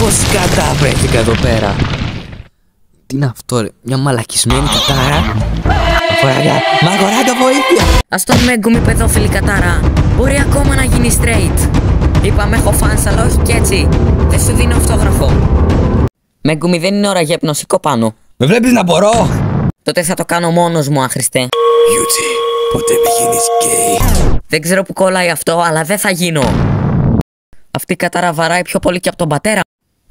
Πώς καταβρέθηκα εδώ πέρα. Τι είναι αυτό ρε, μια μαλακισμένη κατάρα. Μαγοράγκα βοήθεια. Ας τον Μέγκουμι παιδόφιλη κατάρα. Μπορεί ακόμα να γίνει straight. Είπαμε έχω φανς αλλά όχι κι έτσι. Δεν σου δίνω αυτόγραφο. Μέγκουμι δεν είναι ώρα για υπνοσικό πάνω. Με βλέπεις να μπορώ. Τότε θα το κάνω μόνος μου άχρηστε. Γιούτσι, ποτέ με γίνεις γκέι. Δεν ξέρω που κολλάει αυτό αλλά δεν θα γίνω. Αυτή η κατάρα βαράει πιο πολύ και από τον πατέρα.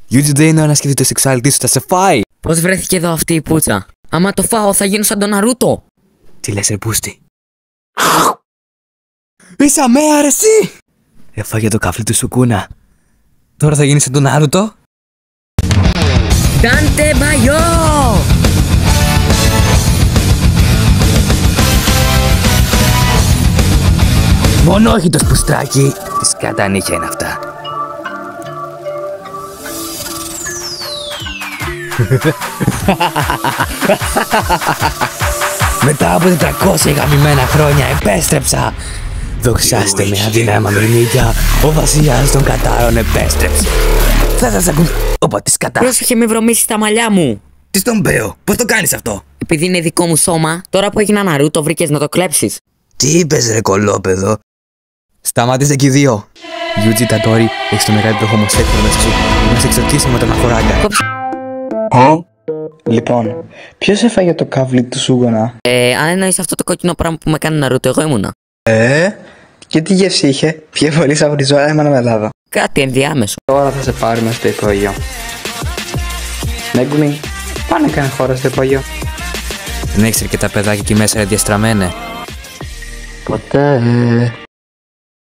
Γιούτσι δεν είναι ώρα να σκεφτεί το σεξουαλιτή σου, θα σε φάει. Πώς βρέθηκε εδώ αυτή η πουτσα? Άμα το φάω θα γίνω σαν τον Ναρούτο. Τι λες ρε πούστη. Είσαι αμαία ρε εσύ. Έφαγε το καφλί του Σουκούνα. Τώρα θα γίνεις σαν τον Ναρούτο. Ντάντε μπαϊό! Μονόχυτος πουστράκι. Τι σκατά νύχια είναι αυτά. Μετά από 400 γαμημένα χρόνια επέστρεψα. Δοξάστε με αδύναμα μυρνίκια. Ο βασιλιάς των κατάρων επέστρεψε. Θα σας ακούσω. Όπα τη κατά. Πρόσεχε με βρωμίσει τα μαλλιά μου. Τι στον πέω, πώς το κάνεις αυτό? Επειδή είναι δικό μου σώμα, τώρα που έγινα Ναρούτο βρήκες να το κλέψεις. Τι είπες ρε κολόπεδο? Σταμάτησε και οι δύο. Γιούτζι Ταντόρι, έχεις το μεγαλύτερο χωμοσέξουαλο μέσα σου. Είμαστε εξωτήσιμο τον Μαγοράγκα. Λοιπόν, ποιος έφαγε το καβλί του Σούγονα? Αν εννοείς αυτό το κόκκινο πράγμα που με κάνει Ναρούτο, εγώ ήμουνα. Και τι γεύση είχε? Πιο πολύ σαν φρυζόλα έμανα με λάβα. Κάτι ενδιάμεσο. Τώρα θα σε πάρουμε στο υπόγειο. Μέγκουμι, πάνε κάνε χώρα στο υπόγειο. Δεν έχεις αρκετά παιδάκια εκεί μέσα ρε διαστραμμένε. Ποτέ.